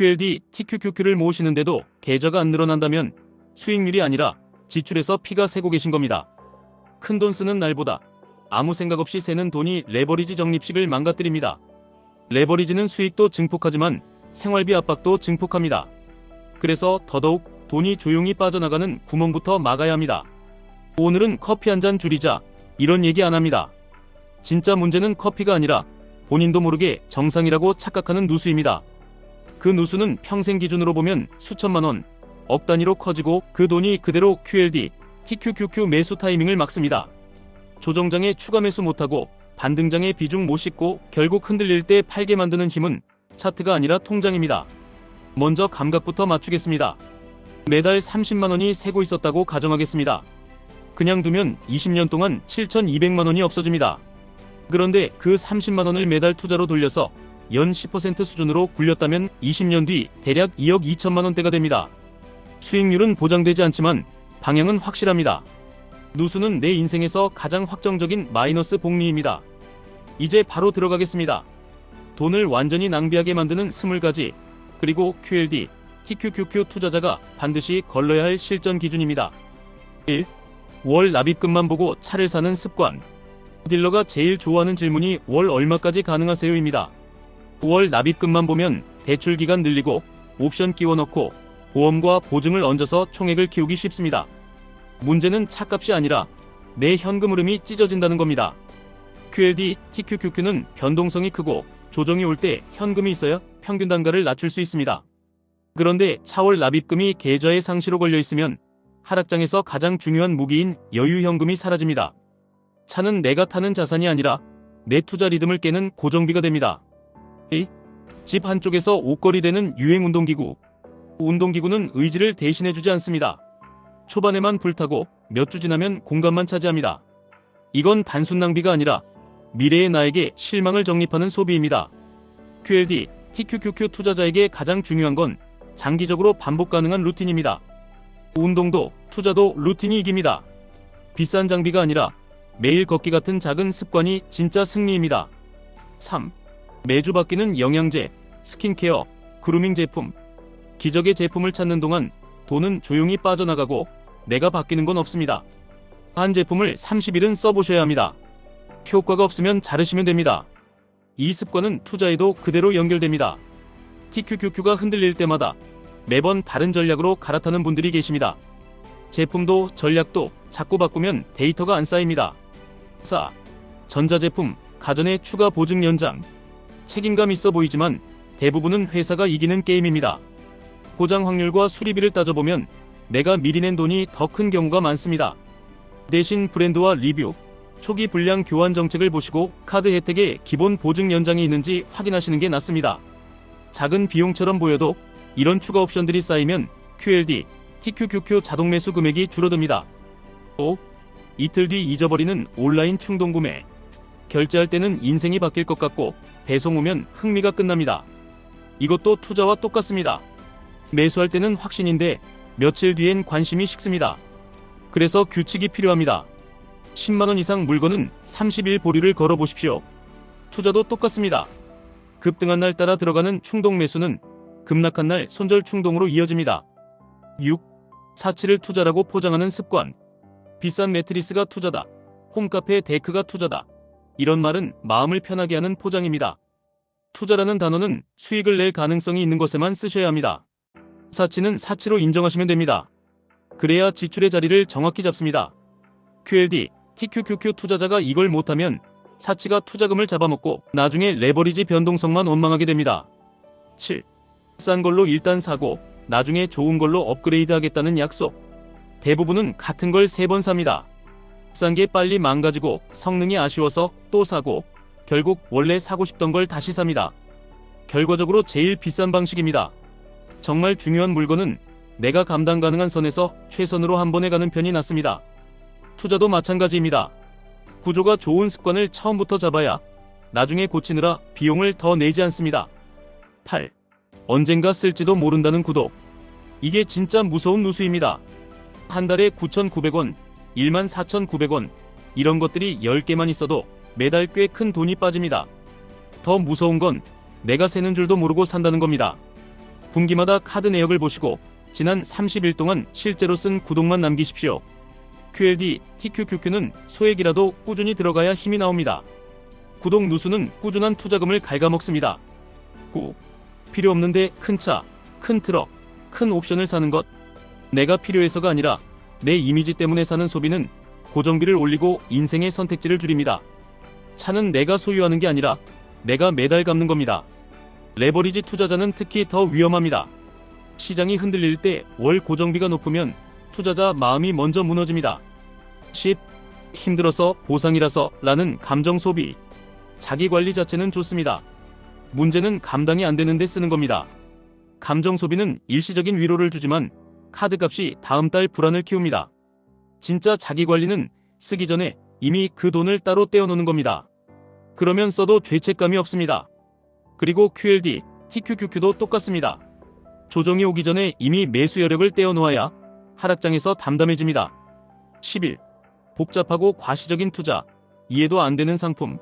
QLD, TQQQ를 모으시는데도 계좌가 안 늘어난다면 수익률이 아니라 지출에서 피가 새고 계신 겁니다. 큰돈 쓰는 날보다 아무 생각 없이 새는 돈이 레버리지 적립식을 망가뜨립니다. 레버리지는 수익도 증폭하지만 생활비 압박도 증폭합니다. 그래서 더더욱 돈이 조용히 빠져나가는 구멍부터 막아야 합니다. 오늘은 커피 한 잔 줄이자 이런 얘기 안 합니다. 진짜 문제는 커피가 아니라 본인도 모르게 정상이라고 착각하는 누수입니다. 그 누수는 평생 기준으로 보면 수천만 원, 억 단위로 커지고 그 돈이 그대로 QLD, TQQQ 매수 타이밍을 막습니다. 조정장에 추가 매수 못하고 반등장에 비중 못 싣고 결국 흔들릴 때 팔게 만드는 힘은 차트가 아니라 통장입니다. 먼저 감각부터 맞추겠습니다. 매달 30만 원이 새고 있었다고 가정하겠습니다. 그냥 두면 20년 동안 7,200만 원이 없어집니다. 그런데 그 30만 원을 매달 투자로 돌려서 연 10% 수준으로 굴렸다면 20년 뒤 대략 2억 2천만 원대가 됩니다. 수익률은 보장되지 않지만 방향은 확실합니다. 누수는 내 인생에서 가장 확정적인 마이너스 복리입니다. 이제 바로 들어가겠습니다. 돈을 완전히 낭비하게 만드는 20가지, 그리고 QLD, TQQQ 투자자가 반드시 걸러야 할 실전 기준입니다. 1. 월 납입금만 보고 차를 사는 습관. 딜러가 제일 좋아하는 질문이 월 얼마까지 가능하세요입니다. 월 납입금만 보면 대출 기간 늘리고 옵션 끼워 넣고 보험과 보증을 얹어서 총액을 키우기 쉽습니다. 문제는 차값이 아니라 내 현금 흐름이 찢어진다는 겁니다. QLD, TQQQ는 변동성이 크고 조정이 올 때 현금이 있어야 평균 단가를 낮출 수 있습니다. 그런데 차월 납입금이 계좌에 상시로 걸려 있으면 하락장에서 가장 중요한 무기인 여유 현금이 사라집니다. 차는 내가 타는 자산이 아니라 내 투자 리듬을 깨는 고정비가 됩니다. 2. 집 한쪽에서 옷걸이 되는 유행 운동기구. 운동기구는 의지를 대신해주지 않습니다. 초반에만 불타고 몇 주 지나면 공간만 차지합니다. 이건 단순 낭비가 아니라 미래의 나에게 실망을 적립하는 소비입니다. QLD, TQQQ 투자자에게 가장 중요한 건 장기적으로 반복 가능한 루틴입니다. 운동도 투자도 루틴이 이깁니다. 비싼 장비가 아니라 매일 걷기 같은 작은 습관이 진짜 승리입니다. 3. 매주 바뀌는 영양제, 스킨케어, 그루밍 제품. 기적의 제품을 찾는 동안 돈은 조용히 빠져나가고 내가 바뀌는 건 없습니다. 한 제품을 30일은 써보셔야 합니다. 효과가 없으면 자르시면 됩니다. 이 습관은 투자에도 그대로 연결됩니다. TQQQ가 흔들릴 때마다 매번 다른 전략으로 갈아타는 분들이 계십니다. 제품도 전략도 자꾸 바꾸면 데이터가 안 쌓입니다. 4. 전자제품, 가전의 추가 보증 연장. 책임감 있어 보이지만 대부분은 회사가 이기는 게임입니다. 고장 확률과 수리비를 따져보면 내가 미리 낸 돈이 더 큰 경우가 많습니다. 대신 브랜드와 리뷰, 초기 불량 교환 정책을 보시고 카드 혜택에 기본 보증 연장이 있는지 확인하시는 게 낫습니다. 작은 비용처럼 보여도 이런 추가 옵션들이 쌓이면 QLD, TQQQ 자동 매수 금액이 줄어듭니다. 5. 이틀 뒤 잊어버리는 온라인 충동 구매. 결제할 때는 인생이 바뀔 것 같고 배송 오면 흥미가 끝납니다. 이것도 투자와 똑같습니다. 매수할 때는 확신인데 며칠 뒤엔 관심이 식습니다. 그래서 규칙이 필요합니다. 10만원 이상 물건은 30일 보류를 걸어보십시오. 투자도 똑같습니다. 급등한 날 따라 들어가는 충동 매수는 급락한 날 손절 충동으로 이어집니다. 6. 사치를 투자라고 포장하는 습관. 비싼 매트리스가 투자다. 홈카페 데크가 투자다. 이런 말은 마음을 편하게 하는 포장입니다. 투자라는 단어는 수익을 낼 가능성이 있는 것에만 쓰셔야 합니다. 사치는 사치로 인정하시면 됩니다. 그래야 지출의 자리를 정확히 잡습니다. QLD, TQQQ 투자자가 이걸 못하면 사치가 투자금을 잡아먹고 나중에 레버리지 변동성만 원망하게 됩니다. 7. 싼 걸로 일단 사고 나중에 좋은 걸로 업그레이드 하겠다는 약속. 대부분은 같은 걸 3번 삽니다. 싼 게 빨리 망가지고 성능이 아쉬워서 또 사고 결국 원래 사고 싶던 걸 다시 삽니다. 결과적으로 제일 비싼 방식입니다. 정말 중요한 물건은 내가 감당 가능한 선에서 최선으로 한 번에 가는 편이 낫습니다. 투자도 마찬가지입니다. 구조가 좋은 습관을 처음부터 잡아야 나중에 고치느라 비용을 더 내지 않습니다. 8. 언젠가 쓸지도 모른다는 구독. 이게 진짜 무서운 누수입니다. 한 달에 9,900원, 14,900원 이런 것들이 10개만 있어도 매달 꽤 큰 돈이 빠집니다. 더 무서운 건 내가 새는 줄도 모르고 산다는 겁니다. 분기마다 카드 내역을 보시고 지난 30일 동안 실제로 쓴 구독만 남기십시오. QLD, TQQQ는 소액이라도 꾸준히 들어가야 힘이 나옵니다. 구독 누수는 꾸준한 투자금을 갉아먹습니다. 9. 필요 없는데 큰 차, 큰 트럭, 큰 옵션을 사는 것. 내가 필요해서가 아니라 내 이미지 때문에 사는 소비는 고정비를 올리고 인생의 선택지를 줄입니다. 차는 내가 소유하는 게 아니라 내가 매달 갚는 겁니다. 레버리지 투자자는 특히 더 위험합니다. 시장이 흔들릴 때 월 고정비가 높으면 투자자 마음이 먼저 무너집니다. 10. 힘들어서 보상이라서 라는 감정 소비. 자기 관리 자체는 좋습니다. 문제는 감당이 안 되는데 쓰는 겁니다. 감정 소비는 일시적인 위로를 주지만 카드값이 다음 달 불안을 키웁니다. 진짜 자기 관리는 쓰기 전에 이미 그 돈을 따로 떼어놓는 겁니다. 그러면 써도 죄책감이 없습니다. 그리고 QLD, TQQQ도 똑같습니다. 조정이 오기 전에 이미 매수 여력을 떼어놓아야 하락장에서 담담해집니다. 11. 복잡하고 과시적인 투자, 이해도 안 되는 상품.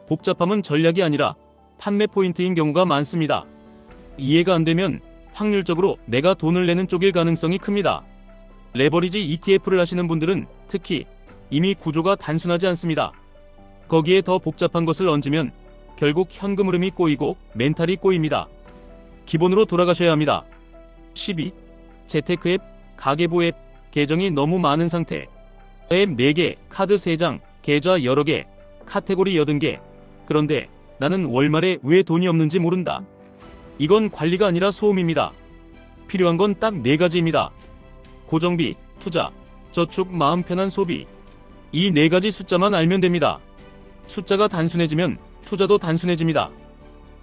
복잡함은 전략이 아니라 판매 포인트인 경우가 많습니다. 이해가 안 되면 확률적으로 내가 돈을 내는 쪽일 가능성이 큽니다. 레버리지 ETF를 하시는 분들은 특히 이미 구조가 단순하지 않습니다. 거기에 더 복잡한 것을 얹으면 결국 현금 흐름이 꼬이고 멘탈이 꼬입니다. 기본으로 돌아가셔야 합니다. 12. 재테크 앱, 가계부 앱, 계정이 너무 많은 상태. 앱 4개, 카드 3장, 계좌 여러 개, 카테고리 80개. 그런데 나는 월말에 왜 돈이 없는지 모른다. 이건 관리가 아니라 소음입니다. 필요한 건 딱 4가지입니다. 고정비, 투자, 저축, 마음 편한 소비. 이 4가지 숫자만 알면 됩니다. 숫자가 단순해지면 투자도 단순해집니다.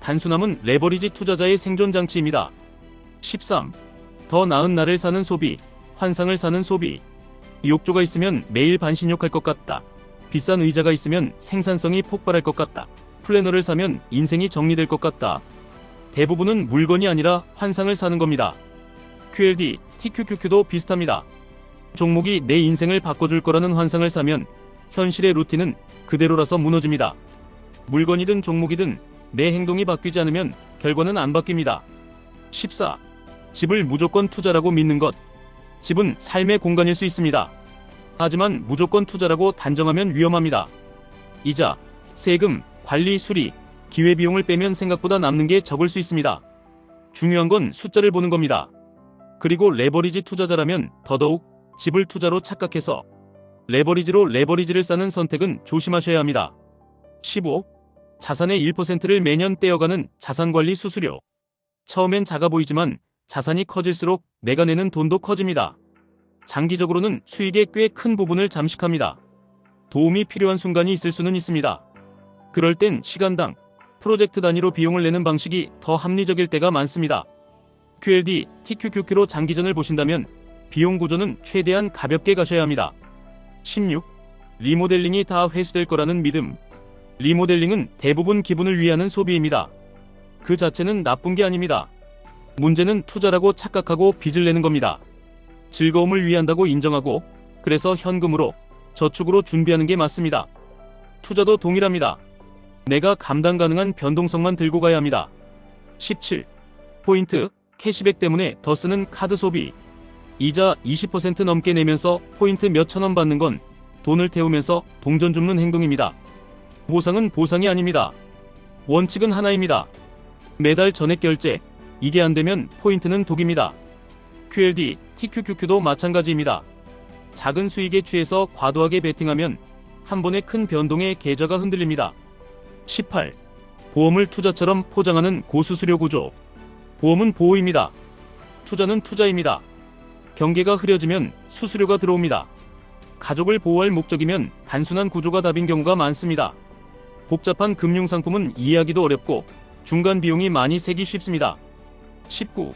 단순함은 레버리지 투자자의 생존 장치입니다. 13. 더 나은 나를 사는 소비, 환상을 사는 소비. 욕조가 있으면 매일 반신욕할 것 같다. 비싼 의자가 있으면 생산성이 폭발할 것 같다. 플래너를 사면 인생이 정리될 것 같다. 대부분은 물건이 아니라 환상을 사는 겁니다. QLD, TQQQ도 비슷합니다. 종목이 내 인생을 바꿔줄 거라는 환상을 사면 현실의 루틴은 그대로라서 무너집니다. 물건이든 종목이든 내 행동이 바뀌지 않으면 결과는 안 바뀝니다. 14. 집을 무조건 투자라고 믿는 것. 집은 삶의 공간일 수 있습니다. 하지만 무조건 투자라고 단정하면 위험합니다. 이자, 세금, 관리, 수리, 기회비용을 빼면 생각보다 남는 게 적을 수 있습니다. 중요한 건 숫자를 보는 겁니다. 그리고 레버리지 투자자라면 더더욱 집을 투자로 착각해서 레버리지로 레버리지를 쌓는 선택은 조심하셔야 합니다. 15. 자산의 1%를 매년 떼어가는 자산관리 수수료. 처음엔 작아 보이지만 자산이 커질수록 내가 내는 돈도 커집니다. 장기적으로는 수익의 꽤 큰 부분을 잠식합니다. 도움이 필요한 순간이 있을 수는 있습니다. 그럴 땐 시간당, 프로젝트 단위로 비용을 내는 방식이 더 합리적일 때가 많습니다. QLD, TQQQ로 장기전을 보신다면 비용 구조는 최대한 가볍게 가셔야 합니다. 16. 리모델링이 다 회수될 거라는 믿음. 리모델링은 대부분 기분을 위하는 소비입니다. 그 자체는 나쁜 게 아닙니다. 문제는 투자라고 착각하고 빚을 내는 겁니다. 즐거움을 위한다고 인정하고 그래서 현금으로, 저축으로 준비하는 게 맞습니다. 투자도 동일합니다. 내가 감당 가능한 변동성만 들고 가야 합니다. 17. 포인트, 캐시백 때문에 더 쓰는 카드 소비. 이자 20% 넘게 내면서 포인트 몇천 원 받는 건 돈을 태우면서 동전 줍는 행동입니다. 보상은 보상이 아닙니다. 원칙은 하나입니다. 매달 전액 결제, 이게 안 되면 포인트는 독입니다. QLD, TQQQ도 마찬가지입니다. 작은 수익에 취해서 과도하게 베팅하면 한 번의 큰 변동에 계좌가 흔들립니다. 18. 보험을 투자처럼 포장하는 고수수료 구조. 보험은 보호입니다. 투자는 투자입니다. 경계가 흐려지면 수수료가 들어옵니다. 가족을 보호할 목적이면 단순한 구조가 답인 경우가 많습니다. 복잡한 금융상품은 이해하기도 어렵고 중간 비용이 많이 새기 쉽습니다. 19.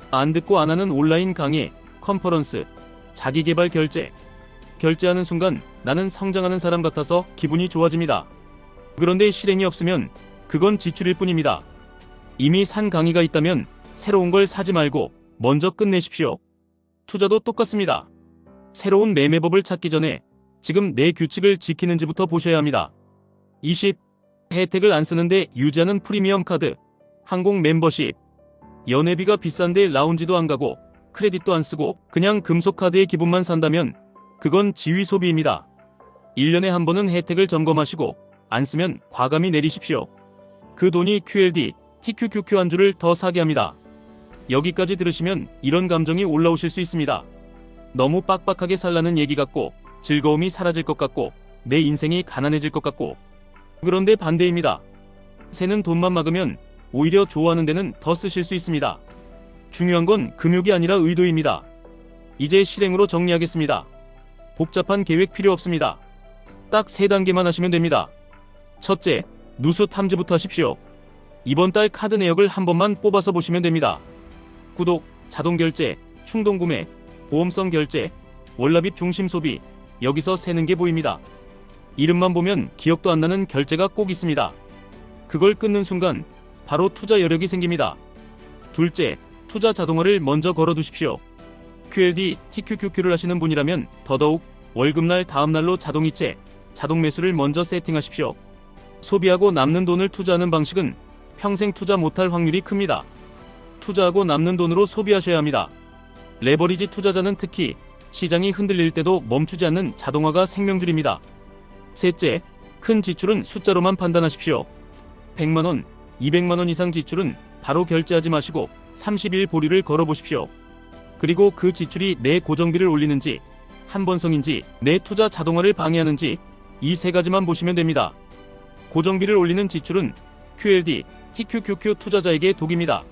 안 듣고 안 하는 온라인 강의, 컨퍼런스, 자기개발 결제. 결제하는 순간 나는 성장하는 사람 같아서 기분이 좋아집니다. 그런데 실행이 없으면 그건 지출일 뿐입니다. 이미 산 강의가 있다면 새로운 걸 사지 말고 먼저 끝내십시오. 투자도 똑같습니다. 새로운 매매법을 찾기 전에 지금 내 규칙을 지키는지부터 보셔야 합니다. 20. 혜택을 안 쓰는데 유지하는 프리미엄 카드, 항공 멤버십. 연회비가 비싼데 라운지도 안 가고 크레딧도 안 쓰고 그냥 금속카드의 기분만 산다면 그건 지위 소비입니다. 1년에 한 번은 혜택을 점검하시고 안 쓰면 과감히 내리십시오. 그 돈이 QLD, TQQQ 안주를 더 사게 합니다. 여기까지 들으시면 이런 감정이 올라오실 수 있습니다. 너무 빡빡하게 살라는 얘기 같고 즐거움이 사라질 것 같고 내 인생이 가난해질 것 같고 그런데 반대입니다. 새는 돈만 막으면 오히려 좋아하는 데는 더 쓰실 수 있습니다. 중요한 건 금욕이 아니라 의도입니다. 이제 실행으로 정리하겠습니다. 복잡한 계획 필요 없습니다. 딱 3단계만 하시면 됩니다. 첫째, 누수 탐지부터 하십시오. 이번 달 카드 내역을 한 번만 뽑아서 보시면 됩니다. 구독, 자동결제, 충동구매, 보험성 결제, 월납입 중심 소비, 여기서 새는 게 보입니다. 이름만 보면 기억도 안 나는 결제가 꼭 있습니다. 그걸 끊는 순간 바로 투자 여력이 생깁니다. 둘째, 투자 자동화를 먼저 걸어두십시오. QLD, TQQQ를 하시는 분이라면 더더욱 월급날 다음날로 자동이체, 자동 매수를 먼저 세팅하십시오. 소비하고 남는 돈을 투자하는 방식은 평생 투자 못할 확률이 큽니다. 투자하고 남는 돈으로 소비하셔야 합니다. 레버리지 투자자는 특히 시장이 흔들릴 때도 멈추지 않는 자동화가 생명줄입니다. 셋째, 큰 지출은 숫자로만 판단하십시오. 100만원, 200만원 이상 지출은 바로 결제하지 마시고 30일 보류를 걸어보십시오. 그리고 그 지출이 내 고정비를 올리는지, 한번성인지, 내 투자 자동화를 방해하는지 이 3가지만 보시면 됩니다. 고정비를 올리는 지출은 QLD, TQQQ 투자자에게 독입니다.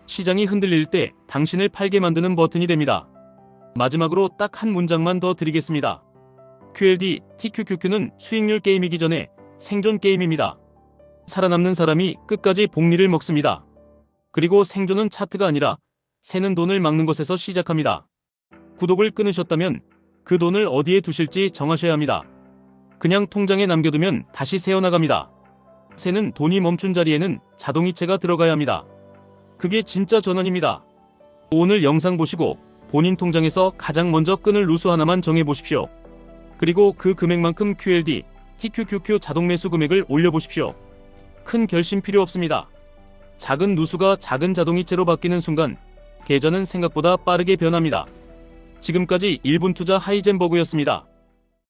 시장이 흔들릴 때 당신을 팔게 만드는 버튼이 됩니다. 마지막으로 딱 한 문장만 더 드리겠습니다. QLD, TQQQ는 수익률 게임이기 전에 생존 게임입니다. 살아남는 사람이 끝까지 복리를 먹습니다. 그리고 생존은 차트가 아니라 새는 돈을 막는 것에서 시작합니다. 구독을 끊으셨다면 그 돈을 어디에 두실지 정하셔야 합니다. 그냥 통장에 남겨두면 다시 새어나갑니다. 새는 돈이 멈춘 자리에는 자동이체가 들어가야 합니다. 그게 진짜 전환입니다. 오늘 영상 보시고 본인 통장에서 가장 먼저 끊을 누수 하나만 정해보십시오. 그리고 그 금액만큼 QLD, TQQQ 자동 매수 금액을 올려보십시오. 큰 결심 필요 없습니다. 작은 누수가 작은 자동이체로 바뀌는 순간 계좌는 생각보다 빠르게 변합니다. 지금까지 1분 투자 하이젠버그였습니다.